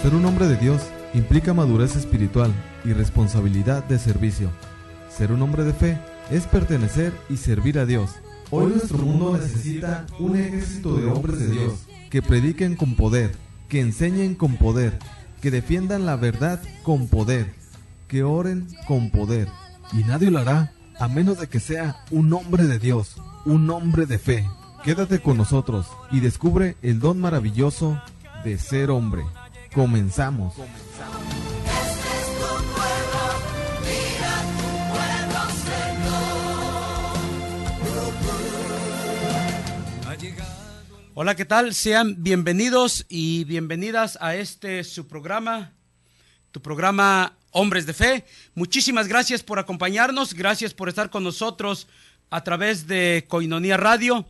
Ser un hombre de Dios implica madurez espiritual y responsabilidad de servicio. Ser un hombre de fe es pertenecer y servir a Dios. Hoy nuestro mundo necesita un ejército de hombres de Dios que prediquen con poder, que enseñen con poder, que defiendan la verdad con poder, que oren con poder. Y nadie lo hará a menos de que sea un hombre de Dios, un hombre de fe. Quédate con nosotros y descubre el don maravilloso de ser hombre. Comenzamos. Hola, ¿qué tal? Sean bienvenidos y bienvenidas a su programa, tu programa Hombres de Fe. Muchísimas gracias por acompañarnos, gracias por estar con nosotros a través de Koinonia Radio.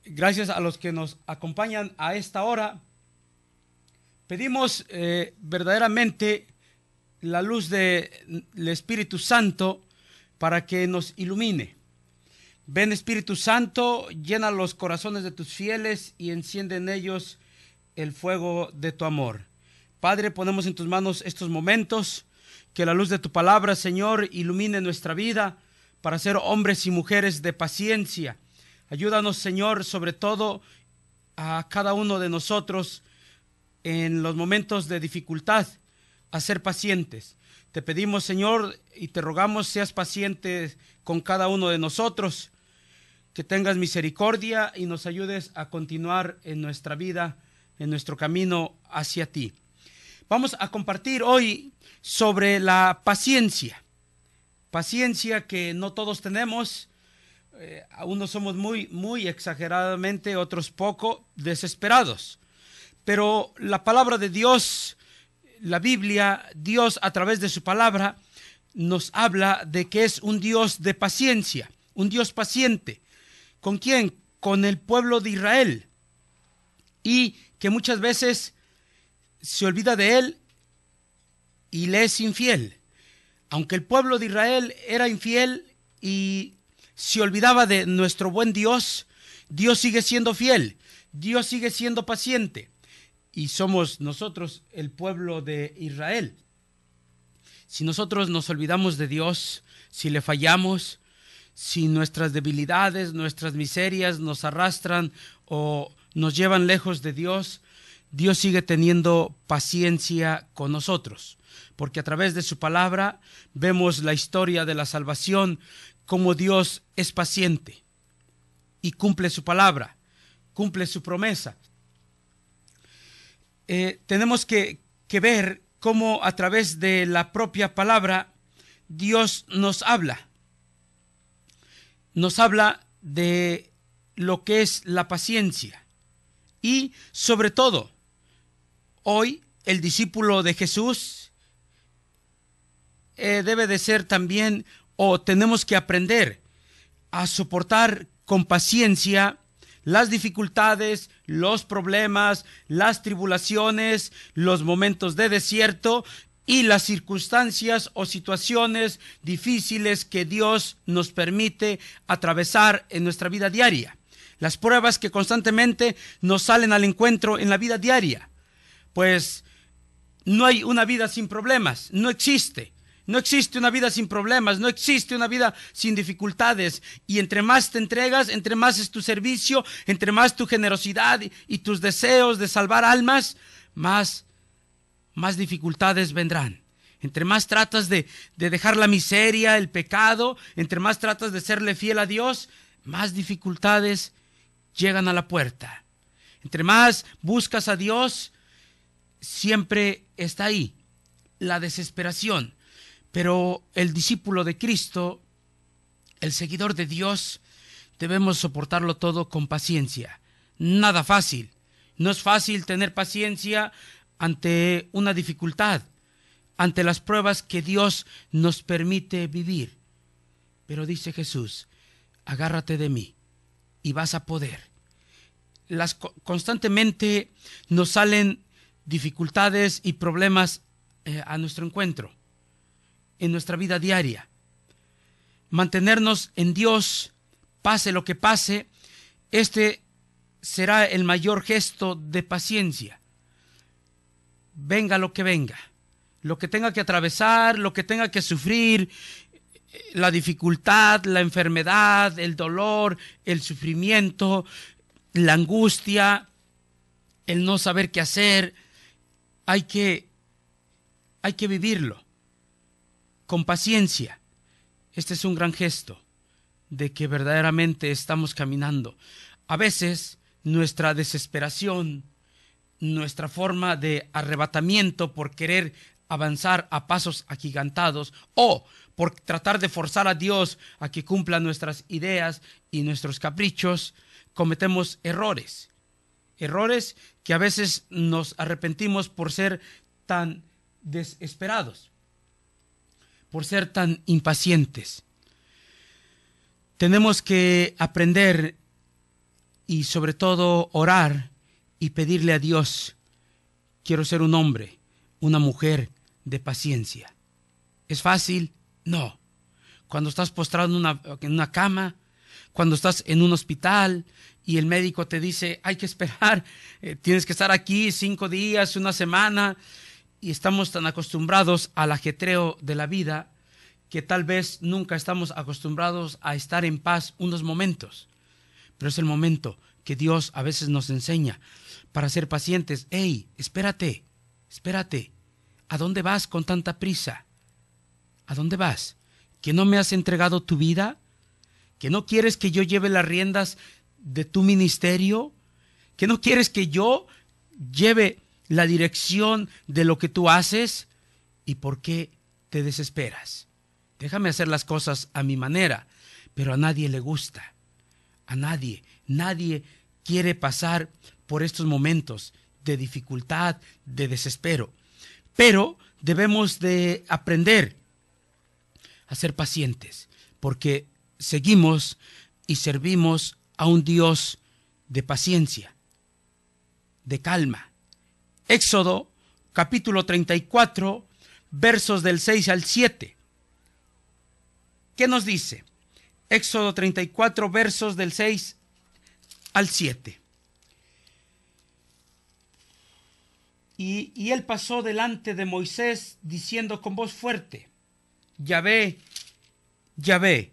Gracias a los que nos acompañan a esta hora. Pedimos verdaderamente la luz del Espíritu Santo para que nos ilumine. Ven, Espíritu Santo, llena los corazones de tus fieles y enciende en ellos el fuego de tu amor. Padre, ponemos en tus manos estos momentos, que la luz de tu palabra, Señor, ilumine nuestra vida para ser hombres y mujeres de paciencia. Ayúdanos, Señor, sobre todo a cada uno de nosotros en los momentos de dificultad, a ser pacientes. Te pedimos, Señor, y te rogamos seas paciente con cada uno de nosotros, que tengas misericordia y nos ayudes a continuar en nuestra vida, en nuestro camino hacia ti. Vamos a compartir hoy sobre la paciencia. Paciencia que no todos tenemos. Unos somos muy exageradamente, otros poco desesperados. Pero la palabra de Dios, la Biblia, Dios a través de su palabra nos habla de que es un Dios de paciencia, un Dios paciente. ¿Con quién? Con el pueblo de Israel. Y que muchas veces se olvida de él y le es infiel. Aunque el pueblo de Israel era infiel y se olvidaba de nuestro buen Dios, Dios sigue siendo fiel, Dios sigue siendo paciente. Y somos nosotros el pueblo de Israel. Si nosotros nos olvidamos de Dios, si le fallamos, si nuestras debilidades, nuestras miserias nos arrastran o nos llevan lejos de Dios, Dios sigue teniendo paciencia con nosotros. Porque a través de su palabra vemos la historia de la salvación, cómo Dios es paciente y cumple su palabra, cumple su promesa. Tenemos que ver cómo a través de la propia palabra Dios nos habla de lo que es la paciencia. Y sobre todo, hoy el discípulo de Jesús debe de ser también, o tenemos que aprender a soportar con paciencia las dificultades, los problemas, las tribulaciones, los momentos de desierto y las circunstancias o situaciones difíciles que Dios nos permite atravesar en nuestra vida diaria. Las pruebas que constantemente nos salen al encuentro en la vida diaria. Pues no hay una vida sin problemas, no existe. No existe una vida sin problemas, no existe una vida sin dificultades. Y entre más te entregas, entre más es tu servicio, entre más tu generosidad y tus deseos de salvar almas, más dificultades vendrán. Entre más tratas de dejar la miseria, el pecado, entre más tratas de serle fiel a Dios, más dificultades llegan a la puerta. Entre más buscas a Dios, siempre está ahí la desesperación. Pero el discípulo de Cristo, el seguidor de Dios, debemos soportarlo todo con paciencia. Nada fácil. No es fácil tener paciencia ante una dificultad, ante las pruebas que Dios nos permite vivir. Pero dice Jesús, agárrate de mí y vas a poder. Constantemente nos salen dificultades y problemas a nuestro encuentro. En nuestra vida diaria, mantenernos en Dios, pase lo que pase, será el mayor gesto de paciencia. venga lo que venga, lo que tenga que atravesar, lo que tenga que sufrir, la dificultad, la enfermedad, el dolor, el sufrimiento, la angustia, el no saber qué hacer, hay que vivirlo con paciencia. Este es un gran gesto de que verdaderamente estamos caminando. A veces nuestra desesperación, nuestra forma de arrebatamiento por querer avanzar a pasos agigantados o por tratar de forzar a Dios a que cumpla nuestras ideas y nuestros caprichos, cometemos errores. Errores que a veces nos arrepentimos por ser tan desesperados, por ser tan impacientes. Tenemos que aprender y sobre todo orar y pedirle a Dios: quiero ser un hombre, una mujer de paciencia. ¿Es fácil? No. Cuando estás postrado en una cama, cuando estás en un hospital y el médico te dice hay que esperar, tienes que estar aquí 5 días, una semana, y estamos tan acostumbrados al ajetreo de la vida que tal vez nunca estamos acostumbrados a estar en paz unos momentos. Pero es el momento que Dios a veces nos enseña para ser pacientes. Hey, espérate. ¿A dónde vas con tanta prisa? ¿A dónde vas? ¿Que no me has entregado tu vida? ¿Que no quieres que yo lleve las riendas de tu ministerio? ¿Que no quieres que yo lleve la dirección de lo que tú haces? ¿Y por qué te desesperas? Déjame hacer las cosas a mi manera, pero a nadie le gusta. A nadie quiere pasar por estos momentos de dificultad, de desespero. Pero debemos de aprender a ser pacientes, porque seguimos y servimos a un Dios de paciencia, de calma. Éxodo capítulo 34, versos del 6 al 7. ¿Qué nos dice? Éxodo 34, versos del 6 al 7. Y él pasó delante de Moisés diciendo con voz fuerte: Yahvé, Yahvé,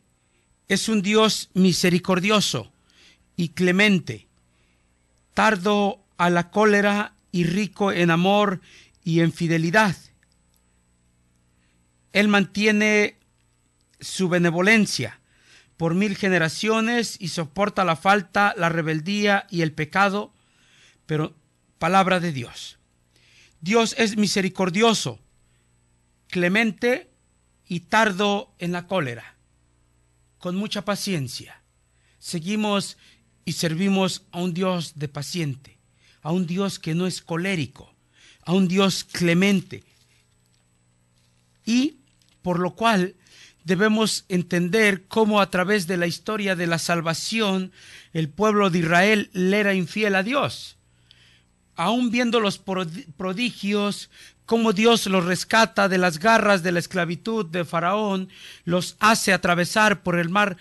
es un Dios misericordioso y clemente, tardo a la cólera y rico en amor y en fidelidad. Él mantiene su benevolencia por 1000 generaciones y soporta la falta, la rebeldía y el pecado. Pero palabra de Dios. Dios es misericordioso, clemente y tardo en la cólera, con mucha paciencia. Seguimos y servimos a un Dios de paciente, a un Dios que no es colérico, a un Dios clemente. Y por lo cual debemos entender cómo a través de la historia de la salvación el pueblo de Israel le era infiel a Dios. Aún viendo los prodigios, cómo Dios los rescata de las garras de la esclavitud de Faraón, los hace atravesar por el mar,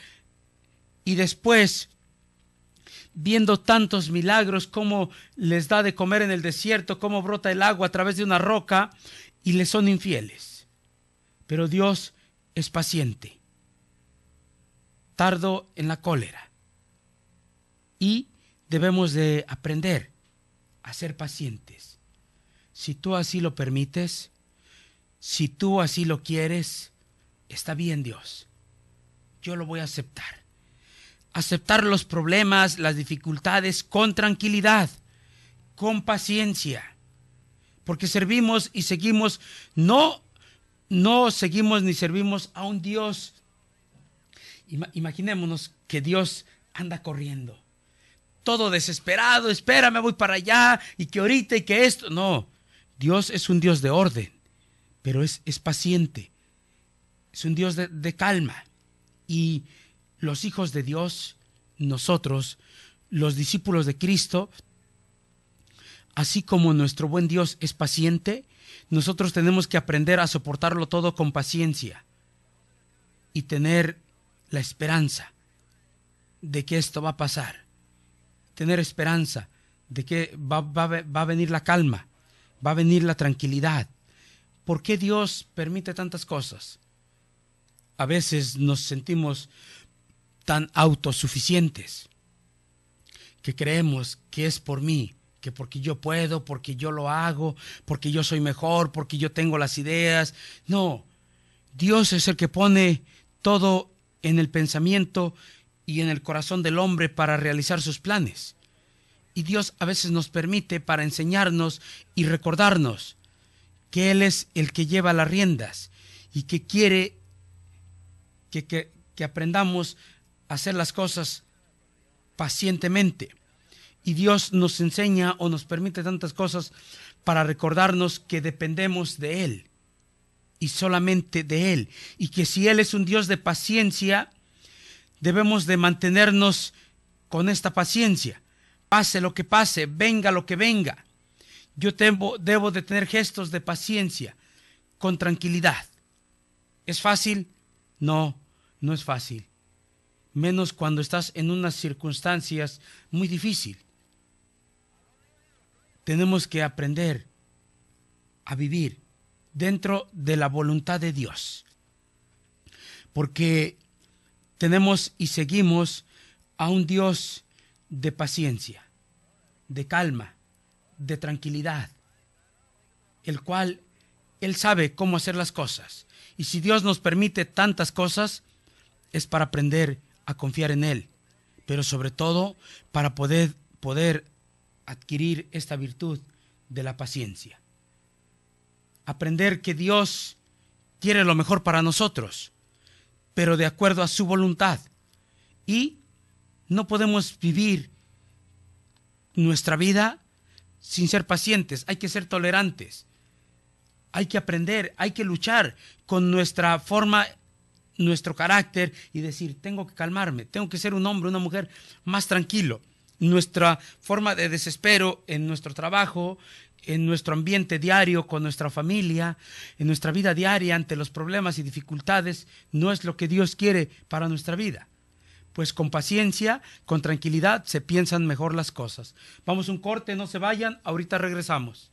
y después, viendo tantos milagros, cómo les da de comer en el desierto, cómo brota el agua a través de una roca, y les son infieles. Pero Dios es paciente, tardo en la cólera, y debemos de aprender a ser pacientes. Si tú así lo permites, si tú así lo quieres, está bien, Dios. Yo lo voy a aceptar. Aceptar los problemas, las dificultades con tranquilidad, con paciencia, porque servimos y seguimos, no seguimos ni servimos a un Dios. Imaginémonos que Dios anda corriendo, todo desesperado: espérame, voy para allá, y que ahorita, y que esto. No, Dios es un Dios de orden, pero es paciente, es un Dios de calma. Y los hijos de Dios, nosotros, los discípulos de Cristo, así como nuestro buen Dios es paciente, nosotros tenemos que aprender a soportarlo todo con paciencia y tener la esperanza de que esto va a pasar, tener esperanza de que va a venir la calma va a venir la tranquilidad. ¿Por qué Dios permite tantas cosas? A veces nos sentimos tan autosuficientes que creemos que es por mí, que porque yo puedo, porque yo lo hago, porque yo soy mejor, porque yo tengo las ideas. No, Dios es el que pone todo en el pensamiento y en el corazón del hombre para realizar sus planes. Y Dios a veces nos permite para enseñarnos y recordarnos que Él es el que lleva las riendas y que quiere que aprendamos a hacer las cosas pacientemente. Y Dios nos enseña o nos permite tantas cosas para recordarnos que dependemos de Él y solamente de Él. Y que si Él es un Dios de paciencia, debemos de mantenernos con esta paciencia. Pase lo que pase, venga lo que venga. Yo debo de tener gestos de paciencia, con tranquilidad. ¿Es fácil? No, no es fácil. Menos cuando estás en unas circunstancias muy difíciles. Tenemos que aprender a vivir dentro de la voluntad de Dios. Porque tenemos y seguimos a un Dios de paciencia, de calma, de tranquilidad, el cual Él sabe cómo hacer las cosas. Y si Dios nos permite tantas cosas, es para aprender a confiar en Él, pero sobre todo para poder adquirir esta virtud de la paciencia. Aprender que Dios quiere lo mejor para nosotros, pero de acuerdo a su voluntad. Y no podemos vivir nuestra vida sin ser pacientes. Hay que ser tolerantes. Hay que aprender, hay que luchar con nuestra forma, nuestro carácter y decir, tengo que calmarme, tengo que ser un hombre, una mujer más tranquilo. Nuestra forma de desespero en nuestro trabajo, en nuestro ambiente diario con nuestra familia, en nuestra vida diaria ante los problemas y dificultades, no es lo que Dios quiere para nuestra vida. Pues con paciencia, con tranquilidad se piensan mejor las cosas. Vamos a un corte, no se vayan, ahorita regresamos.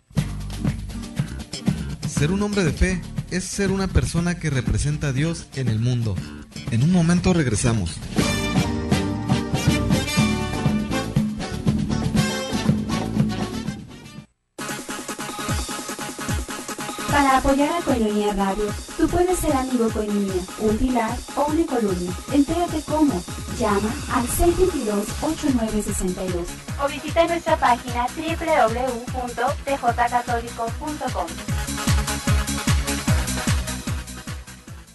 Ser un hombre de fe es ser una persona que representa a Dios en el mundo. En un momento regresamos. Para apoyar a Koinonia Radio, tú puedes ser amigo Koinonia, un pilar o una columna. Entérate cómo. Llama al 622-8962 o visita nuestra página www.tjcatólico.com.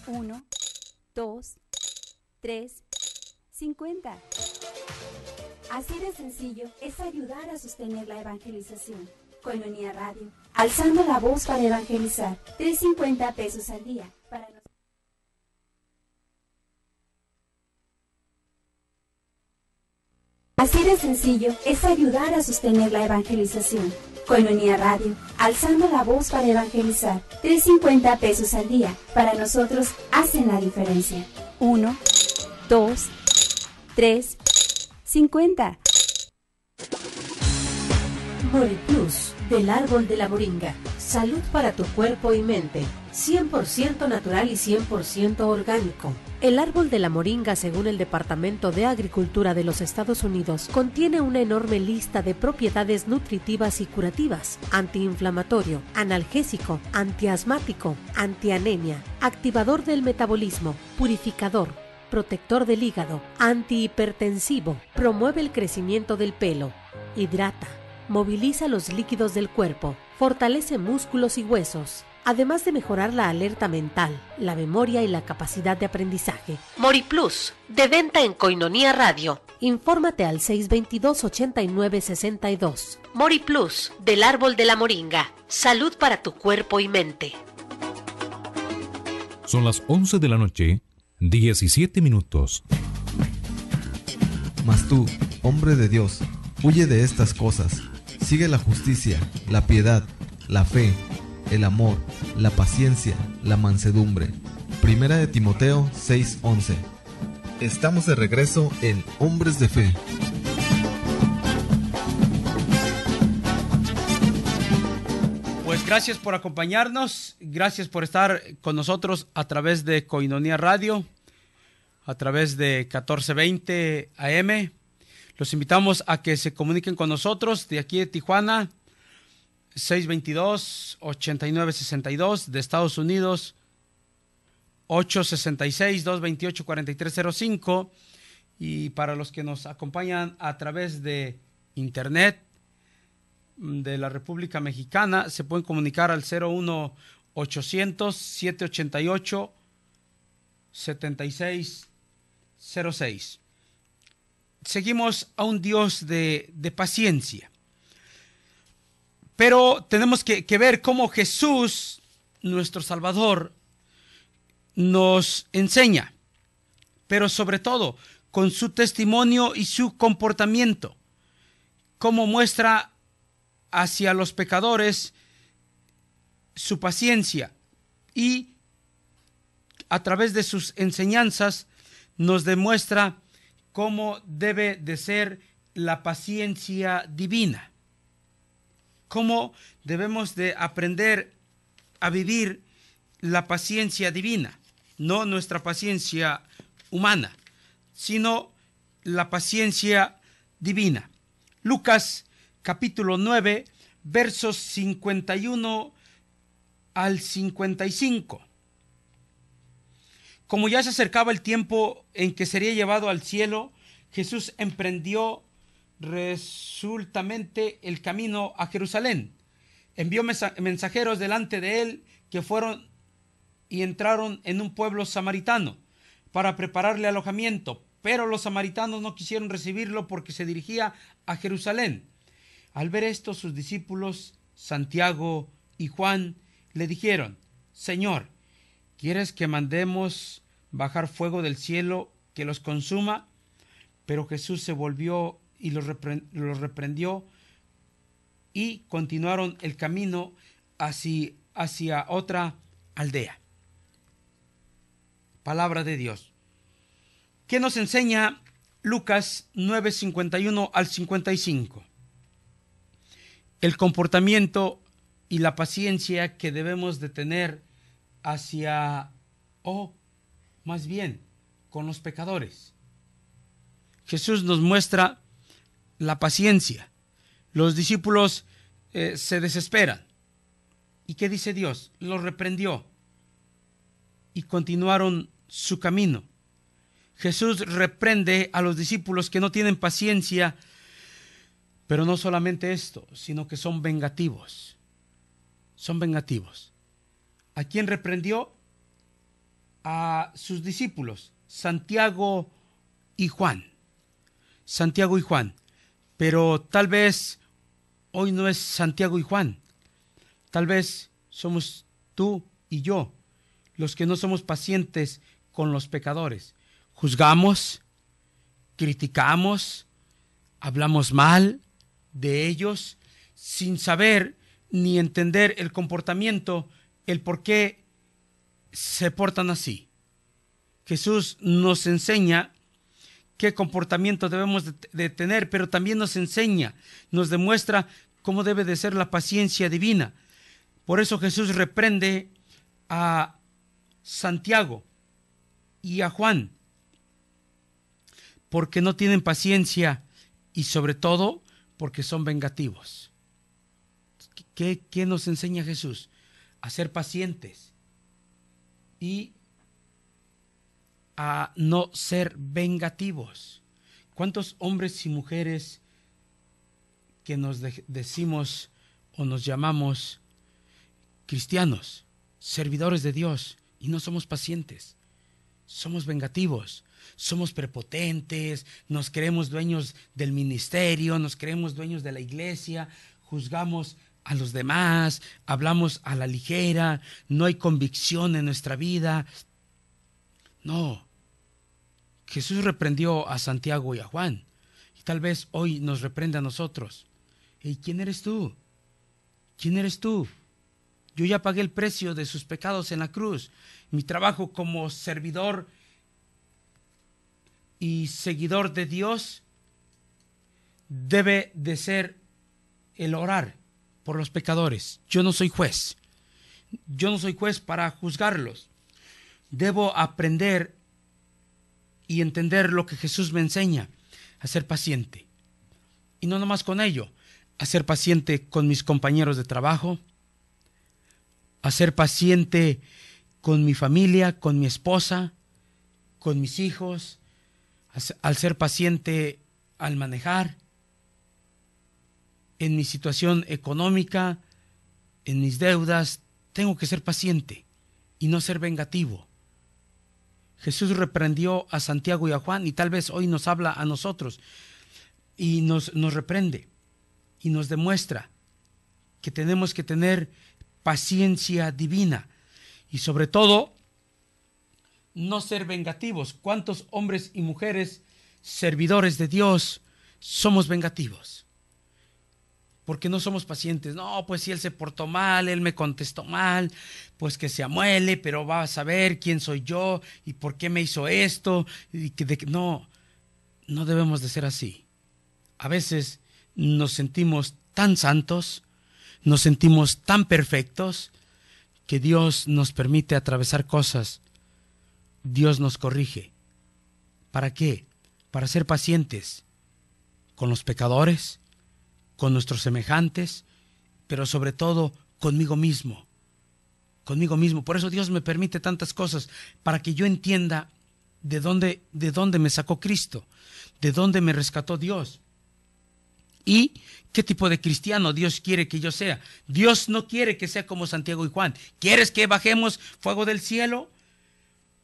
1, 2, 3, 50. Así de sencillo es ayudar a sostener la evangelización. Koinonia Radio, alzando la voz para evangelizar. 3.50 pesos al día. Así de sencillo es ayudar a sostener la evangelización. Koinonia Radio, alzando la voz para evangelizar. 3.50 pesos al día. Para nosotros hacen la diferencia. 1, 2, 3, 50. Moriplus, del árbol de la moringa. Salud para tu cuerpo y mente. 100% natural y 100% orgánico. El árbol de la moringa, según el Departamento de Agricultura de los Estados Unidos, contiene una enorme lista de propiedades nutritivas y curativas: antiinflamatorio, analgésico, antiasmático, antianemia, activador del metabolismo, purificador, protector del hígado, antihipertensivo, promueve el crecimiento del pelo, hidrata, moviliza los líquidos del cuerpo, fortalece músculos y huesos, además de mejorar la alerta mental, la memoria y la capacidad de aprendizaje. Moriplus, de venta en Koinonia Radio. Infórmate al 622-8962. Moriplus, del árbol de la moringa. Salud para tu cuerpo y mente. Son las 11 de la noche, 17 minutos. Mas tú, hombre de Dios, huye de estas cosas. Sigue la justicia, la piedad, la fe, el amor, la paciencia, la mansedumbre. Primera de Timoteo 6:11. Estamos de regreso en Hombres de Fe. Gracias por acompañarnos, gracias por estar con nosotros a través de Koinonia Radio, a través de 1420 AM. Los invitamos a que se comuniquen con nosotros de aquí de Tijuana, 622-8962, de Estados Unidos, 866-228-4305, y para los que nos acompañan a través de Internet, de la República Mexicana, se pueden comunicar al 01800-788-7606. Seguimos a un Dios de paciencia, pero tenemos que ver cómo Jesús, nuestro Salvador, nos enseña, pero sobre todo con su testimonio y su comportamiento, cómo muestra hacia los pecadores su paciencia, y a través de sus enseñanzas nos demuestra cómo debe de ser la paciencia divina, cómo debemos de aprender a vivir la paciencia divina, no nuestra paciencia humana, sino la paciencia divina. Lucas capítulo 9, versos 51 al 55. Como ya se acercaba el tiempo en que sería llevado al cielo, Jesús emprendió resueltamente el camino a Jerusalén. Envió mensajeros delante de él, que fueron y entraron en un pueblo samaritano para prepararle alojamiento, pero los samaritanos no quisieron recibirlo porque se dirigía a Jerusalén. Al ver esto, sus discípulos Santiago y Juan le dijeron: Señor, ¿quieres que mandemos bajar fuego del cielo que los consuma? Pero Jesús se volvió y los reprendió, y continuaron el camino hacia otra aldea. Palabra de Dios. ¿Qué nos enseña Lucas 9, 51 al 55? El comportamiento y la paciencia que debemos de tener hacia, más bien, con los pecadores. Jesús nos muestra la paciencia. Los discípulos se desesperan. ¿Y qué dice Dios? Los reprendió y continuaron su camino. Jesús reprende a los discípulos que no tienen paciencia. Pero no solamente esto, sino que son vengativos. Son vengativos. ¿A quién reprendió? A sus discípulos, Santiago y Juan. Santiago y Juan. Pero tal vez hoy no es Santiago y Juan. Tal vez somos tú y yo los que no somos pacientes con los pecadores. Juzgamos, criticamos, hablamos mal de ellos sin saber ni entender el comportamiento, el por qué se portan así. Jesús nos enseña qué comportamiento debemos de tener, pero también nos enseña, nos demuestra cómo debe de ser la paciencia divina. Por eso Jesús reprende a Santiago y a Juan, porque no tienen paciencia y sobre todo porque son vengativos. ¿Qué nos enseña Jesús? A ser pacientes y a no ser vengativos. ¿Cuántos hombres y mujeres que nos decimos o nos llamamos cristianos, servidores de Dios, y no somos pacientes? Somos vengativos, somos prepotentes, nos creemos dueños del ministerio, nos creemos dueños de la iglesia, juzgamos a los demás, hablamos a la ligera, no hay convicción en nuestra vida. No, Jesús reprendió a Santiago y a Juan, y tal vez hoy nos reprende a nosotros. ¿Y quién eres tú? ¿Quién eres tú? Yo ya pagué el precio de sus pecados en la cruz. Mi trabajo como servidor y seguidor de Dios debe de ser el orar por los pecadores. Yo no soy juez. Yo no soy juez para juzgarlos. Debo aprender y entender lo que Jesús me enseña, a ser paciente. Y no nomás con ello, a ser paciente con mis compañeros de trabajo, a ser paciente con mi familia, con mi esposa, con mis hijos, al ser paciente al manejar, en mi situación económica, en mis deudas. Tengo que ser paciente y no ser vengativo. Jesús reprendió a Santiago y a Juan, y tal vez hoy nos habla a nosotros y nos reprende y nos demuestra que tenemos que tener paciencia divina y sobre todo no ser vengativos. ¿Cuántos hombres y mujeres servidores de Dios somos vengativos? Porque no somos pacientes. No, pues si él se portó mal, él me contestó mal, pues que se amuele, pero va a saber quién soy yo y por qué me hizo esto. No debemos de ser así. A veces nos sentimos tan santos, nos sentimos tan perfectos, que Dios nos permite atravesar cosas. Dios nos corrige. ¿Para qué? Para ser pacientes con los pecadores, con nuestros semejantes, pero sobre todo conmigo mismo. Conmigo mismo. Por eso Dios me permite tantas cosas, para que yo entienda de dónde me sacó Cristo, de dónde me rescató Dios. Y qué tipo de cristiano Dios quiere que yo sea. Dios no quiere que sea como Santiago y Juan. ¿Quieres que bajemos fuego del cielo?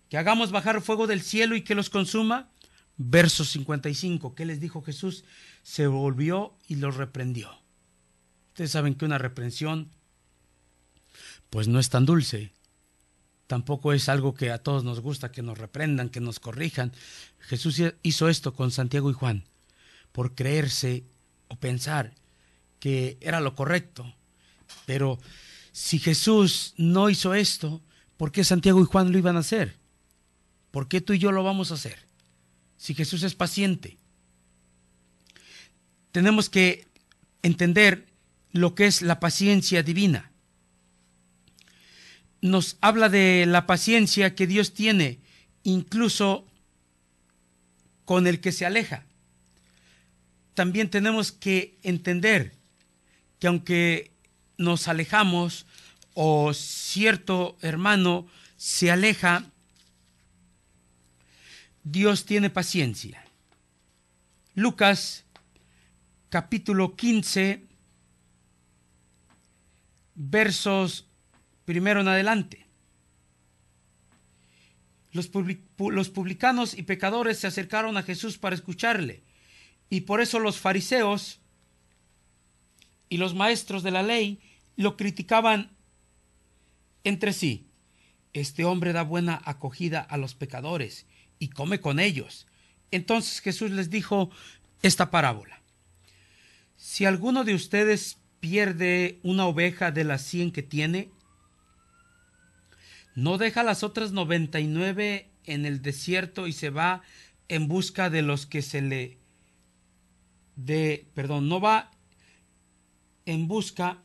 ¿Que hagamos bajar fuego del cielo y que los consuma? Verso 55, ¿qué les dijo Jesús? Se volvió y los reprendió. Ustedes saben que una reprensión pues no es tan dulce. Tampoco es algo que a todos nos gusta, que nos reprendan, que nos corrijan. Jesús hizo esto con Santiago y Juan por creerse o pensar que era lo correcto. Pero si Jesús no hizo esto, ¿por qué Santiago y Juan lo iban a hacer? ¿Por qué tú y yo lo vamos a hacer? Si Jesús es paciente. Tenemos que entender lo que es la paciencia divina. Nos habla de la paciencia que Dios tiene incluso con el que se aleja. También tenemos que entender que aunque nos alejamos o cierto hermano se aleja, Dios tiene paciencia. Lucas capítulo 15, versos primero en adelante. Los publicanos y pecadores se acercaron a Jesús para escucharle, y por eso los fariseos y los maestros de la ley lo criticaban entre sí. Este hombre da buena acogida a los pecadores y come con ellos. Entonces Jesús les dijo esta parábola. Si alguno de ustedes pierde una oveja de las 100 que tiene, ¿no deja las otras 99 en el desierto y se va en busca de los que no va en busca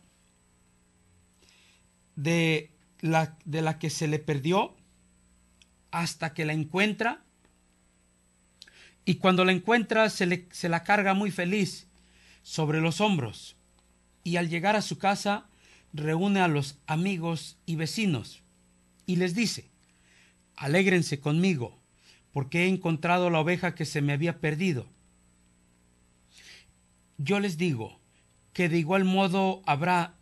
de la que se le perdió hasta que la encuentra? Y cuando la encuentra se la carga muy feliz sobre los hombros, y al llegar a su casa reúne a los amigos y vecinos y les dice: alégrense conmigo, porque he encontrado la oveja que se me había perdido. Yo les digo que de igual modo habrá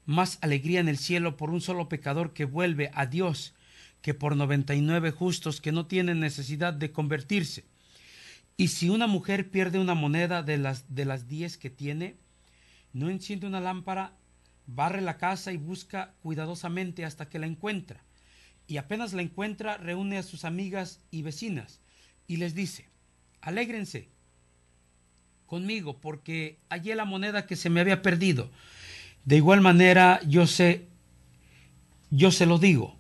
más alegría en el cielo por un solo pecador que vuelve a Dios que por 99 justos que no tienen necesidad de convertirse. Y si una mujer pierde una moneda de las 10 que tiene, no enciende una lámpara, barre la casa y busca cuidadosamente hasta que la encuentra. Y apenas la encuentra, reúne a sus amigas y vecinas y les dice: alégrense conmigo, porque hallé la moneda que se me había perdido. De igual manera, yo se lo digo,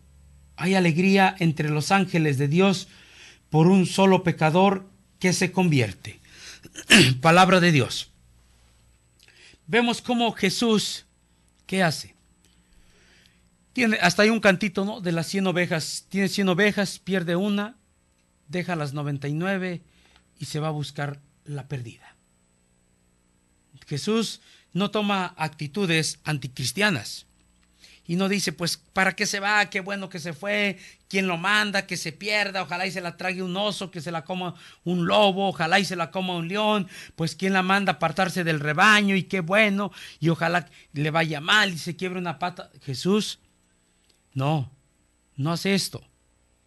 hay alegría entre los ángeles de Dios por un solo pecador que se convierte. Palabra de Dios. vemos cómo Jesús, ¿qué hace? Tiene hasta ahí un cantito, ¿no? De las 100 ovejas. Tiene 100 ovejas, pierde una, deja las 99 y se va a buscar la perdida. Jesús no toma actitudes anticristianas y no dice, pues, ¿para qué se va? Qué bueno que se fue. ¿Quién lo manda? Que se pierda. Ojalá y se la trague un oso, que se la coma un lobo. Ojalá y se la coma un león. Pues, ¿quién la manda a apartarse del rebaño? Y qué bueno. Y ojalá le vaya mal y se quiebre una pata. Jesús no hace esto.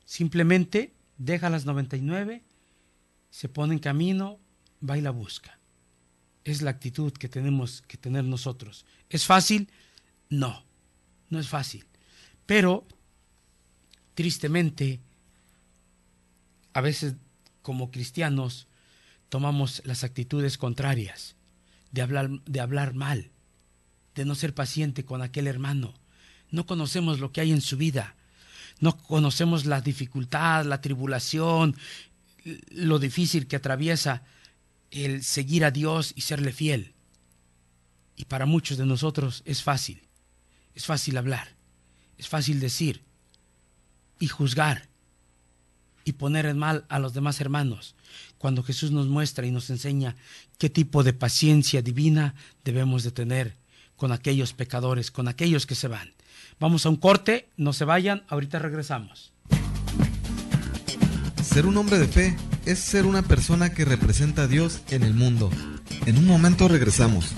Simplemente deja las 99, se pone en camino, va y la busca. Es la actitud que tenemos que tener nosotros. ¿Es fácil? No es fácil. Pero, tristemente, a veces como cristianos tomamos las actitudes contrarias, de hablar mal, de no ser paciente con aquel hermano. No conocemos lo que hay en su vida. No conocemos la dificultad, la tribulación, lo difícil que atraviesa el seguir a Dios y serle fiel. Y para muchos de nosotros es fácil hablar, es fácil decir y juzgar y poner en mal a los demás hermanos, cuando Jesús nos muestra y nos enseña qué tipo de paciencia divina debemos de tener con aquellos pecadores, con aquellos que se van. Vamos a un corte, no se vayan, ahorita regresamos. Ser un hombre de fe es ser una persona que representa a Dios en el mundo. En un momento regresamos.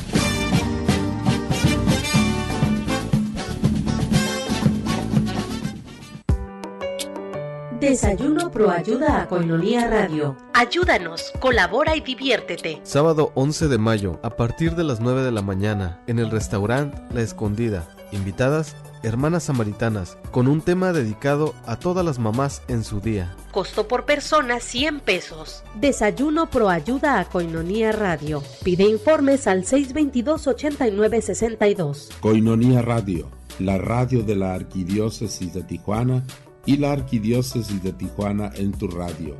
Desayuno Proayuda a Koinonia Radio. Ayúdanos, colabora y diviértete. Sábado 11 de mayo, a partir de las 9 de la mañana, en el restaurante La Escondida. Invitadas, hermanas samaritanas, con un tema dedicado a todas las mamás en su día. Costo por persona 100 pesos. Desayuno Proayuda a Koinonia Radio. Pide informes al 622-8962. Koinonia Radio, la radio de la Arquidiócesis de Tijuana y la Arquidiócesis de Tijuana en tu radio.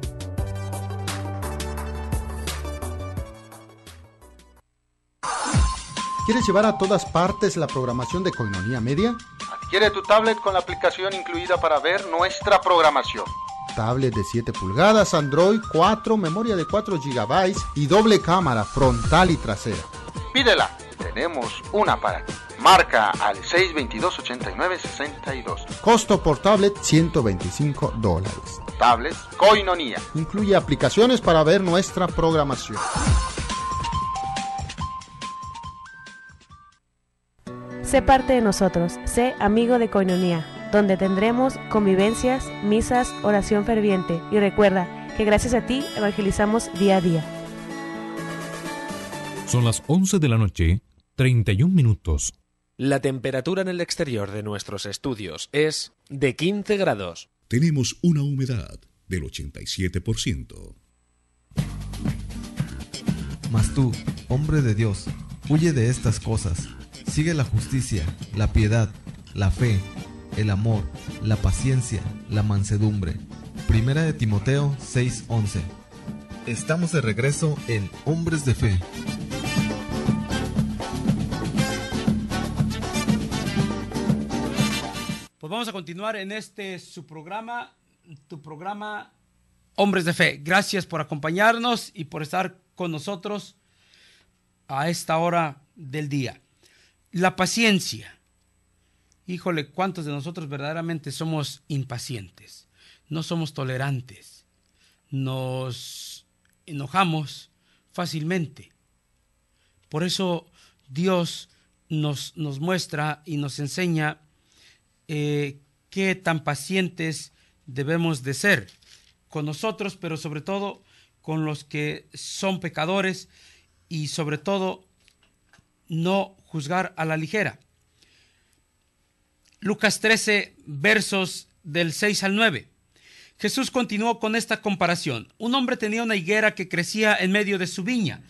¿Quieres llevar a todas partes la programación de Koinonia Media? Adquiere tu tablet con la aplicación incluida para ver nuestra programación. Tablet de 7 pulgadas, Android 4, memoria de 4 GB y doble cámara frontal y trasera. Pídela, tenemos una para ti. Marca al 622-8962. Costo por tablet $125. Tablet Koinonia. Incluye aplicaciones para ver nuestra programación. Sé parte de nosotros, sé amigo de Koinonia, donde tendremos convivencias, misas, oración ferviente. Y recuerda que gracias a ti evangelizamos día a día. Son las 11 de la noche, 31 minutos. La temperatura en el exterior de nuestros estudios es de 15 grados. Tenemos una humedad del 87%. Mas tú, hombre de Dios, huye de estas cosas. Sigue la justicia, la piedad, la fe, el amor, la paciencia, la mansedumbre. Primera de Timoteo 6:11. Estamos de regreso en Hombres de Fe. Pues vamos a continuar en su programa, tu programa Hombres de Fe. Gracias por acompañarnos y por estar con nosotros a esta hora del día. La paciencia. Híjole, ¿cuántos de nosotros verdaderamente somos impacientes? No somos tolerantes. Nos enojamos fácilmente. Por eso Dios nos muestra y nos enseña qué tan pacientes debemos de ser con nosotros, pero sobre todo con los que son pecadores y sobre todo no juzgar a la ligera. Lucas 13, versos del 6 al 9. Jesús continuó con esta comparación. Un hombre tenía una higuera que crecía en medio de su viña.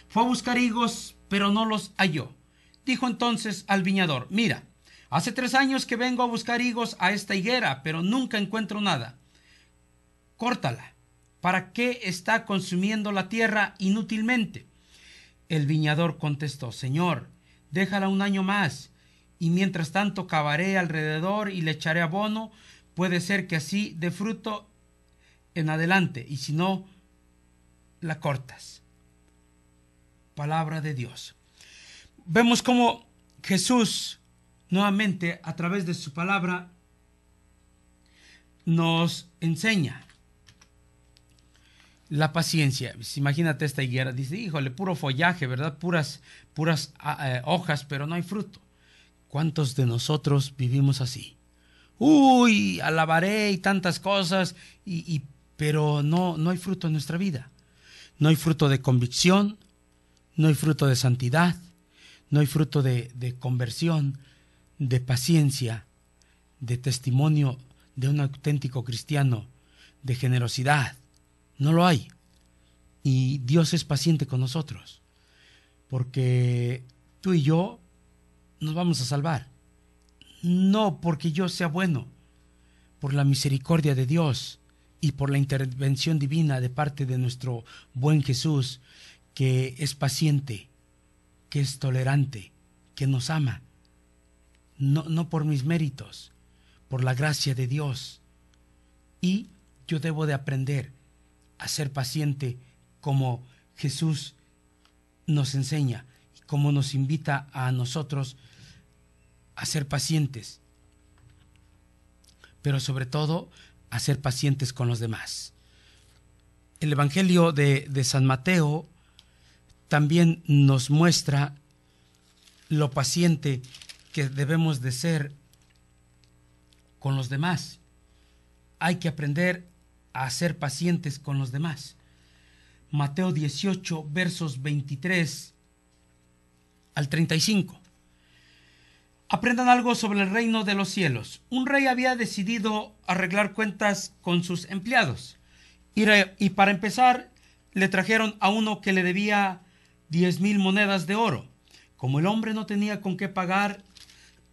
Fue a buscar higos, pero no los halló. Dijo entonces al viñador: mira, hace 3 años que vengo a buscar higos a esta higuera, pero nunca encuentro nada. Córtala. ¿Para qué está consumiendo la tierra inútilmente? El viñador contestó: Señor, déjala un año más, y mientras tanto cavaré alrededor y le echaré abono. Puede ser que así dé fruto en adelante, y si no, la cortas. Palabra de Dios. Vemos cómo Jesús, nuevamente, a través de su palabra, nos enseña la paciencia. Imagínate esta higuera, dice, híjole, puro follaje, ¿verdad? Puras hojas, pero no hay fruto. ¿Cuántos de nosotros vivimos así? Uy, alabaré y tantas cosas, pero no hay fruto en nuestra vida. No hay fruto de convicción, no hay fruto de santidad, no hay fruto de conversión, de paciencia, de testimonio de un auténtico cristiano, de generosidad. No lo hay. Y Dios es paciente con nosotros, porque tú y yo nos vamos a salvar. No porque yo sea bueno, por la misericordia de Dios y por la intervención divina de parte de nuestro buen Jesús, que es paciente, que es tolerante, que nos ama. No por mis méritos, por la gracia de Dios. Y yo debo de aprender a ser paciente como Jesús nos enseña y como nos invita a nosotros a ser pacientes, pero sobre todo a ser pacientes con los demás. El Evangelio de San Mateo también nos muestra lo paciente que debemos de ser con los demás. Hay que aprender a ser pacientes con los demás. Mateo 18, versos 23 al 35. Aprendan algo sobre el reino de los cielos. Un rey había decidido arreglar cuentas con sus empleados. Y para empezar, le trajeron a uno que le debía 10,000 monedas de oro. Como el hombre no tenía con qué pagar,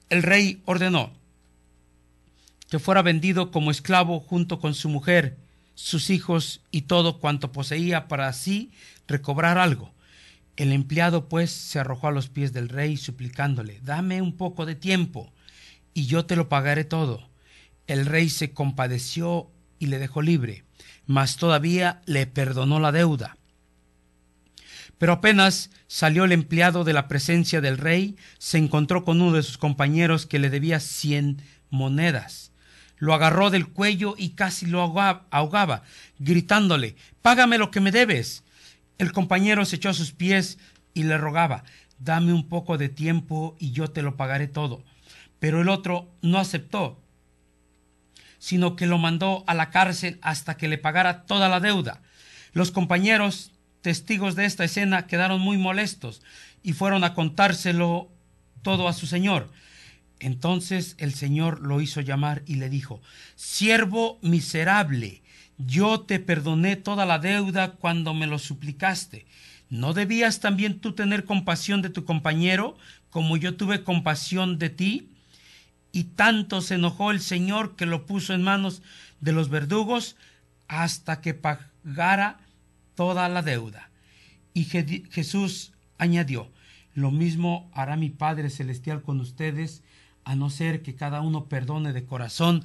el rey ordenó que fuera vendido como esclavo junto con su mujer, sus hijos y todo cuanto poseía, para así recobrar algo. El empleado pues se arrojó a los pies del rey suplicándole: dame un poco de tiempo y yo te lo pagaré todo. El rey se compadeció y le dejó libre, mas todavía le perdonó la deuda. Pero apenas salió el empleado de la presencia del rey, se encontró con uno de sus compañeros que le debía 100 monedas. Lo agarró del cuello y casi lo ahogaba, gritándole: págame lo que me debes. El compañero se echó a sus pies y le rogaba: dame un poco de tiempo y yo te lo pagaré todo. Pero el otro no aceptó, sino que lo mandó a la cárcel hasta que le pagara toda la deuda. Los compañeros, testigos de esta escena, quedaron muy molestos y fueron a contárselo todo a su señor. Entonces el señor lo hizo llamar y le dijo: siervo miserable, yo te perdoné toda la deuda cuando me lo suplicaste. ¿No debías también tú tener compasión de tu compañero, como yo tuve compasión de ti? Y tanto se enojó el señor que lo puso en manos de los verdugos hasta que pagara toda la deuda. Y Jesús añadió: lo mismo hará mi Padre Celestial con ustedes, a no ser que cada uno perdone de corazón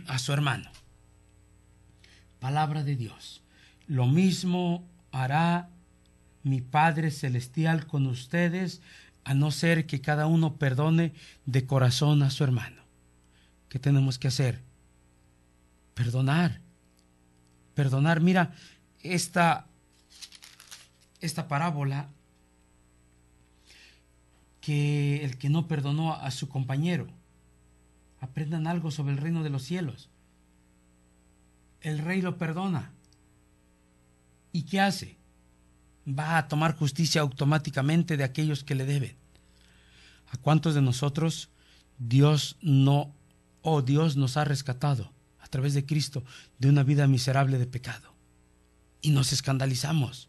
a su hermano. Palabra de Dios. Lo mismo hará mi Padre Celestial con ustedes, a no ser que cada uno perdone de corazón a su hermano. ¿Qué tenemos que hacer? Perdonar. Perdonar. Mira, esta parábola, que el que no perdonó a su compañero. Aprendan algo sobre el reino de los cielos. El rey lo perdona. ¿Y qué hace? Va a tomar justicia automáticamente de aquellos que le deben. ¿A cuántos de nosotros Dios nos ha rescatado a través de Cristo de una vida miserable de pecado? Y nos escandalizamos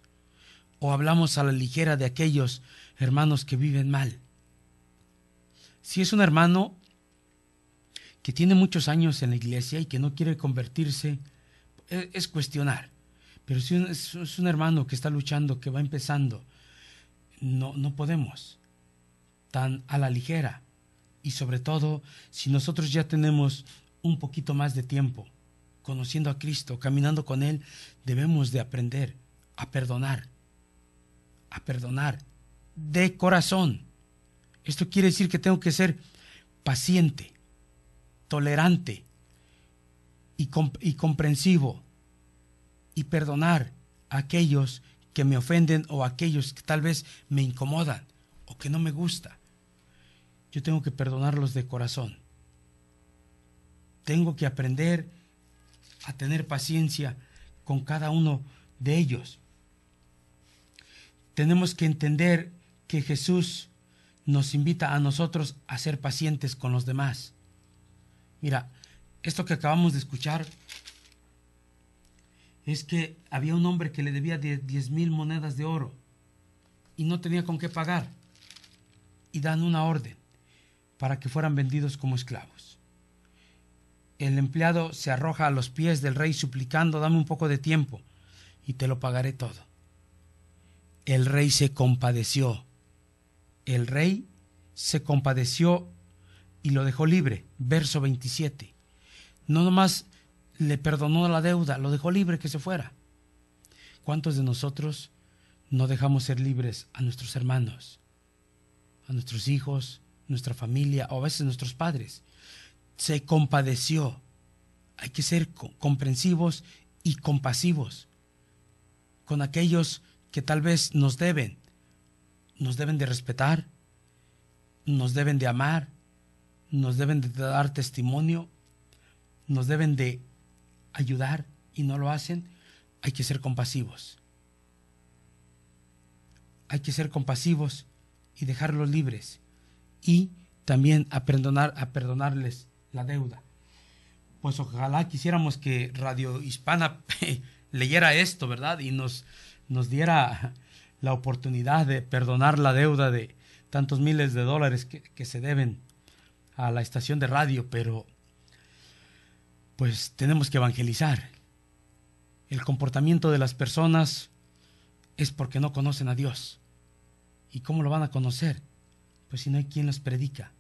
o hablamos a la ligera de aquellos hermanos que viven mal. Si es un hermano que tiene muchos años en la iglesia y que no quiere convertirse, es cuestionar. Pero si es un hermano que está luchando, que va empezando, no podemos tan a la ligera. Y sobre todo, si nosotros ya tenemos un poquito más de tiempo conociendo a Cristo, caminando con Él, debemos de aprender a perdonar de corazón. Esto quiere decir que tengo que ser paciente, tolerante y comprensivo, y perdonar a aquellos que me ofenden o a aquellos que tal vez me incomodan o que no me gusta. Yo tengo que perdonarlos de corazón. Tengo que aprender a tener paciencia con cada uno de ellos. Tenemos que entender que Jesús nos invita a nosotros a ser pacientes con los demás. Mira, esto que acabamos de escuchar es que había un hombre que le debía 10,000 monedas de oro y no tenía con qué pagar, y dan una orden para que fueran vendidos como esclavos. El empleado se arroja a los pies del rey suplicando: dame un poco de tiempo y te lo pagaré todo. El rey se compadeció. El rey se compadeció y lo dejó libre. Verso 27. No nomás le perdonó la deuda, lo dejó libre, que se fuera. ¿Cuántos de nosotros no dejamos ser libres a nuestros hermanos, a nuestros hijos, nuestra familia o a veces nuestros padres? Se compadeció. Hay que ser comprensivos y compasivos con aquellos que tal vez nos deben de respetar, nos deben de amar, nos deben de dar testimonio, nos deben de ayudar y no lo hacen. Hay que ser compasivos. Hay que ser compasivos y dejarlos libres, y también a perdonarles la deuda. Pues ojalá quisiéramos que Radio Hispana leyera esto, ¿verdad? Y nos diera la oportunidad de perdonar la deuda de tantos miles de dólares que se deben a la estación de radio, pero pues tenemos que evangelizar. El comportamiento de las personas es porque no conocen a Dios. ¿Y cómo lo van a conocer? Pues si no hay quien los predica.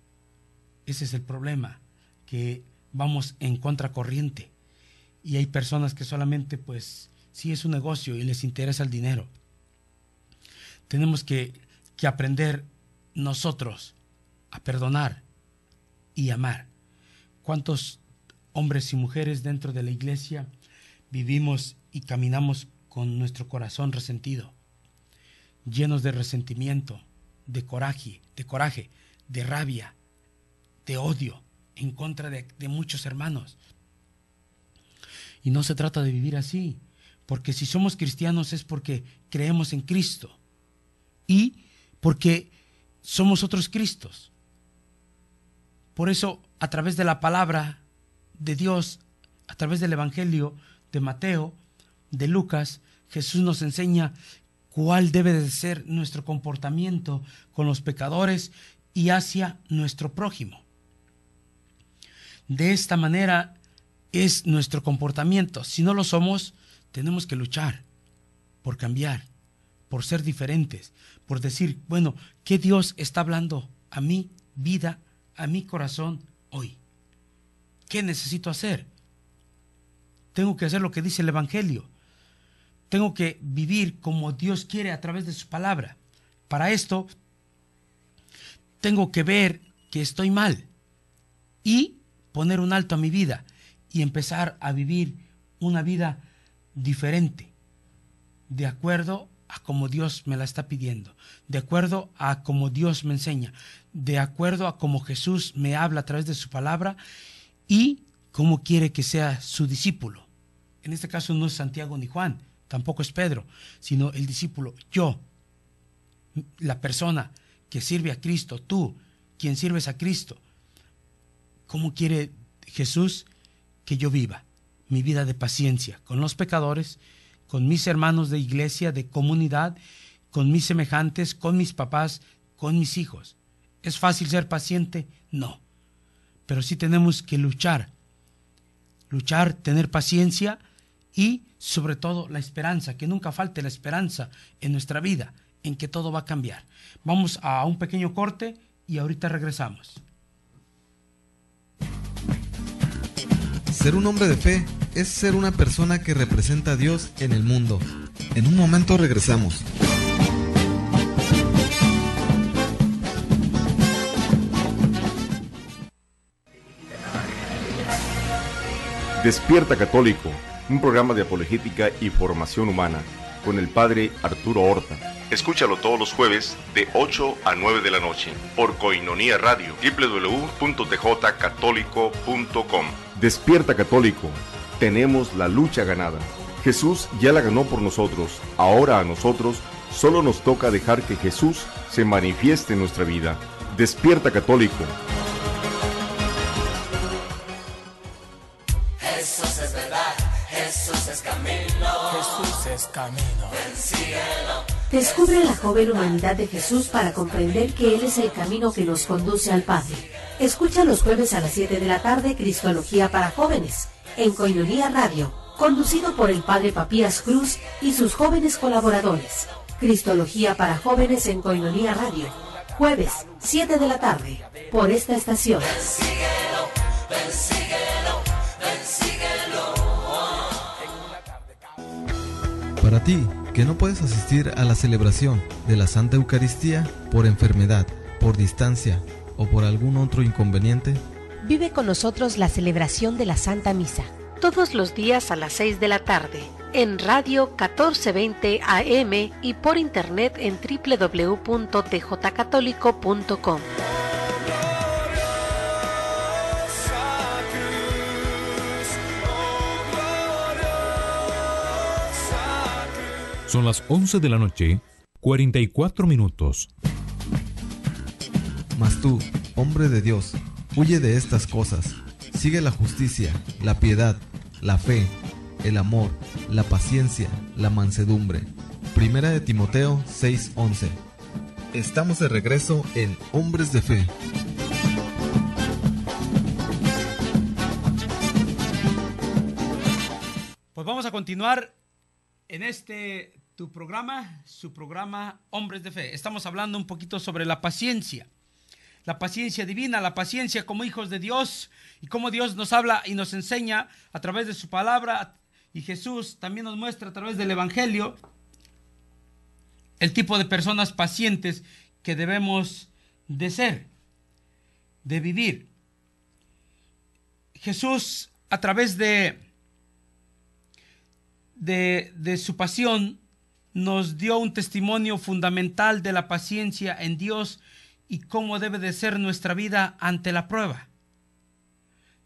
Ese es el problema, que vamos en contracorriente. Y hay personas que solamente, pues, sí es un negocio y les interesa el dinero. Tenemos que aprender nosotros a perdonar y amar. ¿Cuántos hombres y mujeres dentro de la iglesia vivimos y caminamos con nuestro corazón resentido, llenos de resentimiento, de coraje, de rabia, de odio en contra de muchos hermanos? Y no se trata de vivir así, porque si somos cristianos es porque creemos en Cristo y porque somos otros Cristos. Por eso, a través de la palabra de Dios, a través del Evangelio de Mateo, de Lucas, Jesús nos enseña cuál debe de ser nuestro comportamiento con los pecadores y hacia nuestro prójimo. De esta manera es nuestro comportamiento. Si no lo somos, tenemos que luchar por cambiar, por ser diferentes, por decir, bueno, ¿qué Dios está hablando a mi vida, a mi corazón hoy? ¿Qué necesito hacer? Tengo que hacer lo que dice el Evangelio. Tengo que vivir como Dios quiere a través de su palabra. Para esto, tengo que ver que estoy mal y poner un alto a mi vida y empezar a vivir una vida diferente, de acuerdo a como Dios me la está pidiendo, de acuerdo a como Dios me enseña, de acuerdo a como Jesús me habla a través de su palabra y cómo quiere que sea su discípulo. En este caso no es Santiago ni Juan, tampoco es Pedro, sino el discípulo, yo, la persona que sirve a Cristo, tú, quien sirves a Cristo. ¿Cómo quiere Jesús que yo viva mi vida de paciencia con los pecadores, con mis hermanos de iglesia, de comunidad, con mis semejantes, con mis papás, con mis hijos? ¿Es fácil ser paciente? No. Pero sí tenemos que luchar, tener paciencia y sobre todo la esperanza, que nunca falte la esperanza en nuestra vida, en que todo va a cambiar. Vamos a un pequeño corte y ahorita regresamos. Ser un hombre de fe es ser una persona que representa a Dios en el mundo. En un momento regresamos. Despierta Católico, un programa de apologética y formación humana, con el padre Arturo Horta. Escúchalo todos los jueves de 8 a 9 de la noche por Coinonía Radio, www.tjcatólico.com. Despierta Católico, tenemos la lucha ganada. Jesús ya la ganó por nosotros, ahora a nosotros solo nos toca dejar que Jesús se manifieste en nuestra vida. Despierta Católico. Jesús es verdad, Jesús es camino, Jesús es camino del cielo. Descubre la joven humanidad de Jesús para comprender que Él es el camino que nos conduce al Padre. Escucha los jueves a las 7 de la tarde Cristología para Jóvenes, en Coinonía Radio, conducido por el Padre Papías Cruz y sus jóvenes colaboradores. Cristología para Jóvenes en Coinonía Radio, jueves, 7 de la tarde, por esta estación. Para ti, que no puedes asistir a la celebración de la Santa Eucaristía por enfermedad, por distancia o por algún otro inconveniente, vive con nosotros la celebración de la Santa Misa. Todos los días a las 6 de la tarde, en Radio 1420 AM y por internet en www.tjcatólico.com. Son las 11 de la noche, 44 minutos. Mas tú, hombre de Dios, huye de estas cosas. Sigue la justicia, la piedad, la fe, el amor, la paciencia, la mansedumbre. Primera de Timoteo 6:11. Estamos de regreso en Hombres de Fe. Pues vamos a continuar en su programa Hombres de Fe. Estamos hablando un poquito sobre la paciencia divina, la paciencia como hijos de Dios y cómo Dios nos habla y nos enseña a través de su palabra, y Jesús también nos muestra a través del Evangelio el tipo de personas pacientes que debemos de ser, de vivir. Jesús, a través de su pasión, nos dio un testimonio fundamental de la paciencia en Dios y cómo debe de ser nuestra vida ante la prueba.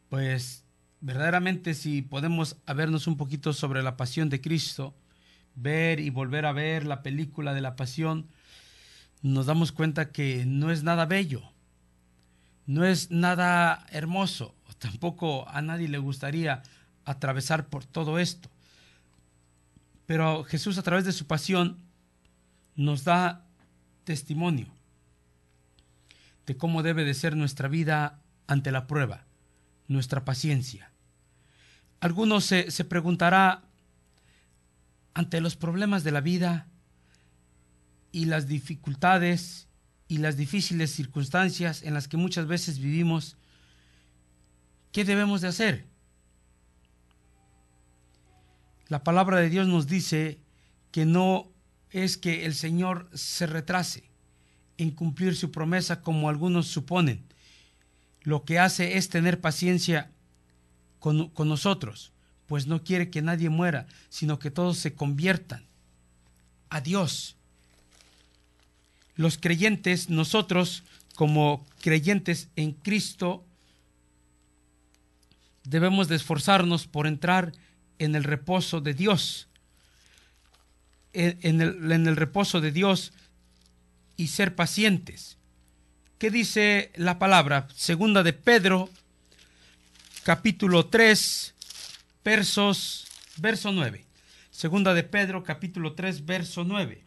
Pues verdaderamente, si podemos vernos un poquito sobre la pasión de Cristo, ver y volver a ver la película de la pasión, nos damos cuenta que no es nada bello, no es nada hermoso, tampoco a nadie le gustaría atravesar por todo esto. Pero Jesús, a través de su pasión, nos da testimonio de cómo debe de ser nuestra vida ante la prueba, nuestra paciencia. Algunos se preguntará, ante los problemas de la vida y las dificultades y las difíciles circunstancias en las que muchas veces vivimos, ¿qué debemos de hacer? La palabra de Dios nos dice que no es que el Señor se retrase en cumplir su promesa como algunos suponen. Lo que hace es tener paciencia con nosotros, pues no quiere que nadie muera, sino que todos se conviertan a Dios. Los creyentes, nosotros como creyentes en Cristo, debemos de esforzarnos por entrar en el reposo de Dios, en el reposo de Dios y ser pacientes. ¿Qué dice la palabra? Segunda de Pedro, capítulo 3, verso 9. Segunda de Pedro, capítulo 3, verso 9.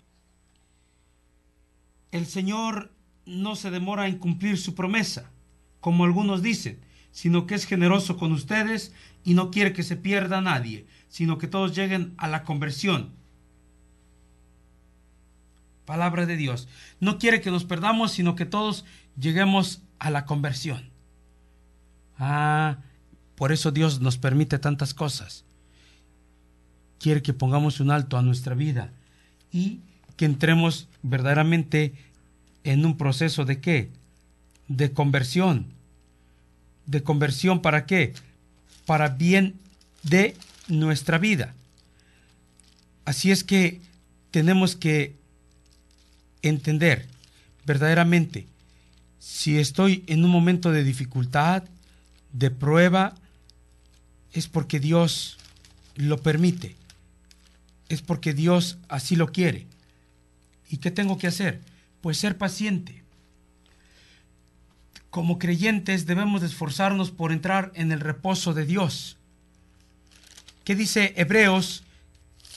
El Señor no se demora en cumplir su promesa, como algunos dicen, sino que es generoso con ustedes y no quiere que se pierda nadie, sino que todos lleguen a la conversión. Palabra de Dios. No quiere que nos perdamos, sino que todos lleguemos a la conversión. Por eso Dios nos permite tantas cosas. Quiere que pongamos un alto a nuestra vida y que entremos verdaderamente en un proceso de ¿qué? De conversión. ¿De conversión para qué? Para bien de nuestra vida. Así es que tenemos que entender verdaderamente, si estoy en un momento de dificultad, de prueba, es porque Dios lo permite, es porque Dios así lo quiere. ¿Y qué tengo que hacer? Pues ser paciente. Como creyentes debemos de esforzarnos por entrar en el reposo de Dios. ¿Qué dice Hebreos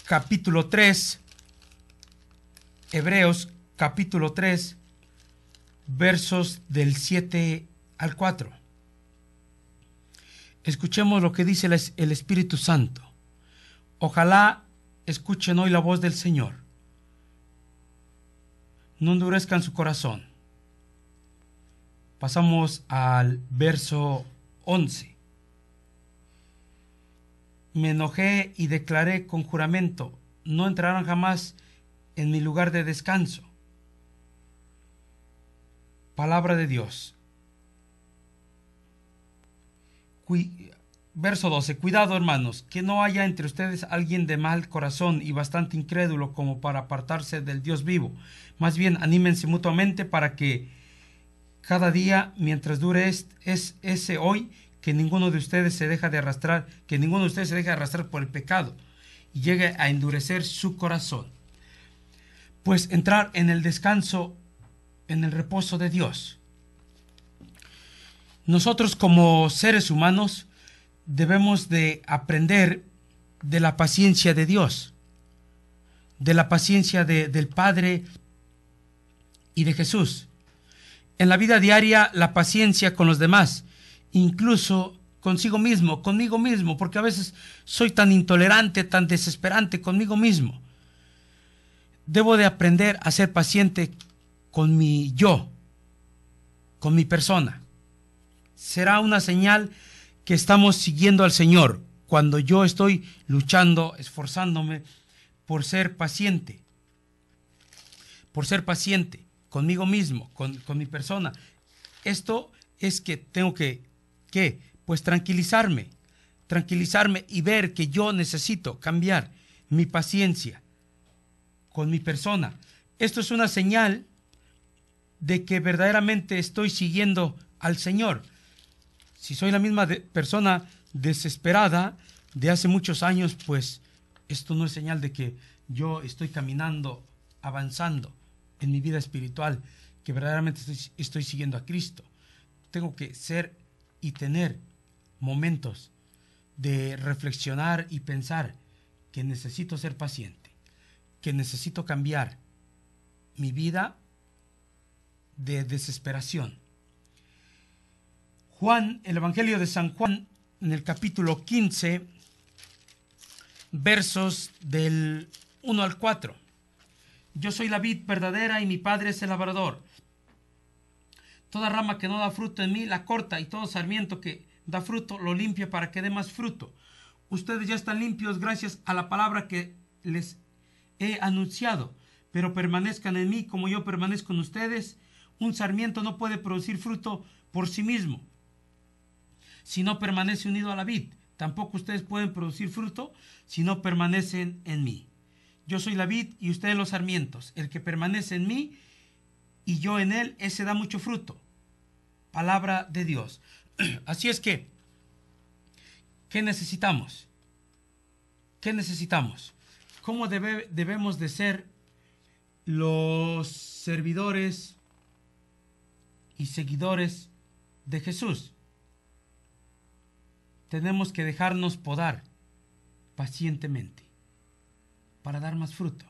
capítulo 3? Hebreos capítulo 3, versos del 7 al 4. Escuchemos lo que dice el Espíritu Santo. Ojalá escuchen hoy la voz del Señor. No endurezcan su corazón. Pasamos al verso 11. Me enojé y declaré con juramento, no entrarán jamás en mi lugar de descanso. Palabra de Dios. Verso 12. Cuidado, hermanos, que no haya entre ustedes alguien de mal corazón y bastante incrédulo como para apartarse del Dios vivo. Más bien, anímense mutuamente para que cada día, mientras dure ese hoy, que ninguno de ustedes se deje de arrastrar por el pecado y llegue a endurecer su corazón. Pues entrar en el descanso, en el reposo de Dios. Nosotros como seres humanos debemos de aprender de la paciencia de Dios, de la paciencia del Padre y de Jesús. En la vida diaria, la paciencia con los demás, incluso conmigo mismo, porque a veces soy tan intolerante, tan desesperante conmigo mismo. Debo de aprender a ser paciente con mi yo, con mi persona. Será una señal que estamos siguiendo al Señor cuando yo estoy luchando, esforzándome por ser paciente conmigo mismo, con mi persona. Esto es que tengo que pues tranquilizarme y ver que yo necesito cambiar mi paciencia con mi persona. Esto es una señal de que verdaderamente estoy siguiendo al Señor. Si soy la misma persona desesperada de hace muchos años, pues esto no es señal de que yo estoy caminando, avanzando en mi vida espiritual, que verdaderamente estoy siguiendo a Cristo. Tengo que ser y tener momentos de reflexionar y pensar que necesito ser paciente, que necesito cambiar mi vida de desesperación. Juan, el Evangelio de San Juan, en el capítulo 15, versos del 1 al 4. Yo soy la vid verdadera y mi Padre es el labrador. Toda rama que no da fruto en mí la corta, y todo sarmiento que da fruto lo limpia para que dé más fruto. Ustedes ya están limpios gracias a la palabra que les he anunciado, pero permanezcan en mí como yo permanezco en ustedes. Un sarmiento no puede producir fruto por sí mismo si no permanece unido a la vid. Tampoco ustedes pueden producir fruto si no permanecen en mí. Yo soy la vid y ustedes los sarmientos. El que permanece en mí y yo en él, ese da mucho fruto. Palabra de Dios. Así es que, ¿qué necesitamos? ¿Qué necesitamos? ¿Cómo debemos de ser los servidores y seguidores de Jesús? Tenemos que dejarnos podar pacientemente para dar más fruto.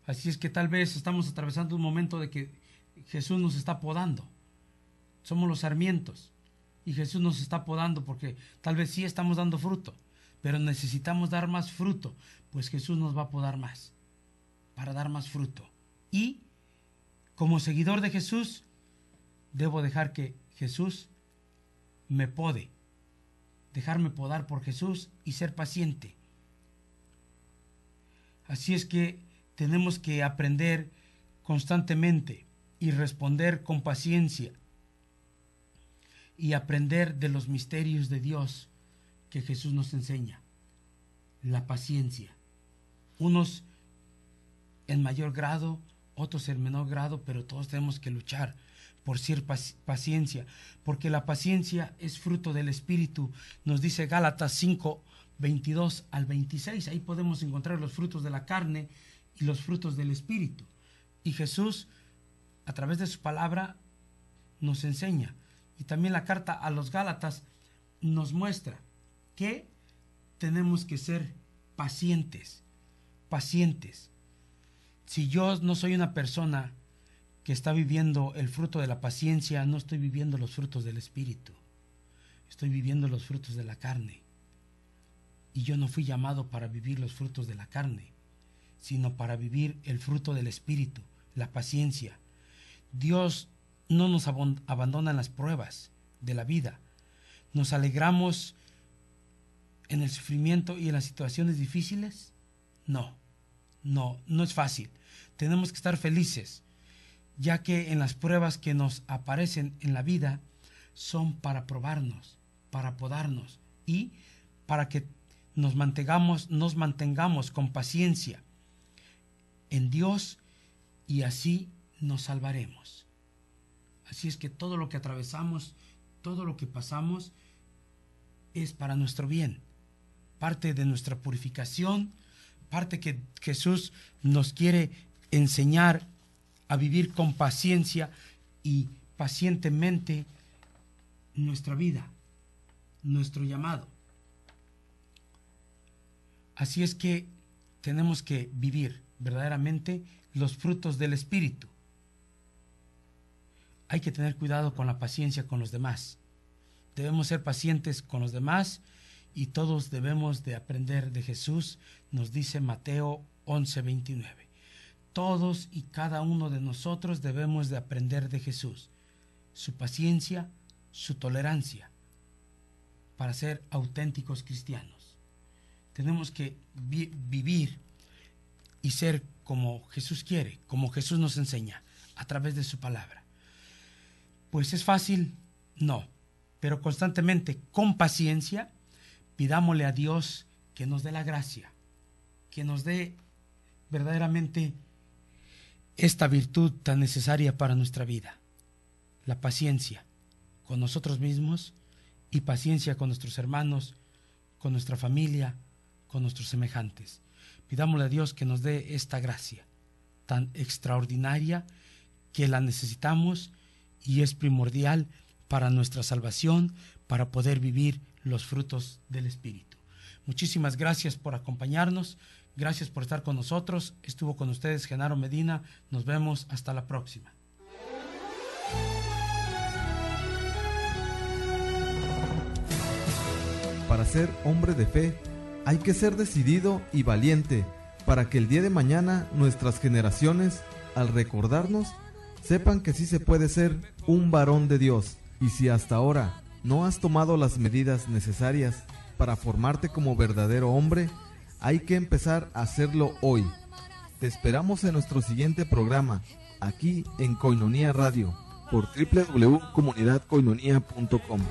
Así es que tal vez estamos atravesando un momento de que Jesús nos está podando. Somos los sarmientos y Jesús nos está podando porque tal vez sí estamos dando fruto, pero necesitamos dar más fruto, pues Jesús nos va a podar más para dar más fruto Y como seguidor de Jesús, debo dejar que Jesús me pode, dejarme podar por Jesús y ser paciente. Así es que tenemos que aprender constantemente y responder con paciencia y aprender de los misterios de Dios que Jesús nos enseña. La paciencia. Unos en mayor grado, otros en menor grado, pero todos tenemos que luchar por ser paciencia, porque la paciencia es fruto del Espíritu. Nos dice Gálatas 5, 22 al 26. Ahí podemos encontrar los frutos de la carne y los frutos del Espíritu. Y Jesús, a través de su palabra, nos enseña. Y también la carta a los Gálatas nos muestra que tenemos que ser pacientes, pacientes. Si yo no soy una persona que está viviendo el fruto de la paciencia, no estoy viviendo los frutos del Espíritu. Estoy viviendo los frutos de la carne. Y yo no fui llamado para vivir los frutos de la carne, sino para vivir el fruto del Espíritu, la paciencia. Dios no nos abandona en las pruebas de la vida. Nos alegramos en el sufrimiento y en las situaciones difíciles. No es fácil. Tenemos que estar felices, ya que en las pruebas que nos aparecen en la vida son para probarnos, para podarnos y para que nos mantengamos con paciencia en Dios, y así nos salvaremos. Así es que todo lo que atravesamos, todo lo que pasamos, es para nuestro bien, parte de nuestra purificación, parte que Jesús nos quiere enseñar a vivir con paciencia y pacientemente nuestra vida, nuestro llamado. Así es que tenemos que vivir verdaderamente los frutos del Espíritu. Hay que tener cuidado con la paciencia con los demás. Debemos ser pacientes con los demás y todos debemos de aprender de Jesús, nos dice Mateo 11:29. Todos y cada uno de nosotros debemos de aprender de Jesús, su paciencia, su tolerancia, para ser auténticos cristianos. Tenemos que vivir y ser como Jesús quiere, como Jesús nos enseña, a través de su palabra. Pues es fácil, no, pero constantemente, con paciencia, pidámosle a Dios que nos dé la gracia, que nos dé verdaderamente esta virtud tan necesaria para nuestra vida, la paciencia con nosotros mismos y paciencia con nuestros hermanos, con nuestra familia, con nuestros semejantes. Pidámosle a Dios que nos dé esta gracia tan extraordinaria que la necesitamos y es primordial para nuestra salvación, para poder vivir los frutos del Espíritu. Muchísimas gracias por acompañarnos, gracias por estar con nosotros. Estuvo con ustedes Genaro Medina. Nos vemos hasta la próxima. Para ser hombre de fe, hay que ser decidido y valiente, para que el día de mañana nuestras generaciones, al recordarnos, sepan que sí se puede ser un varón de Dios. Y si hasta ahora no has tomado las medidas necesarias para formarte como verdadero hombre, hay que empezar a hacerlo hoy. Te esperamos en nuestro siguiente programa, aquí en Koinonia Radio, por www.comunidadkoinonia.com.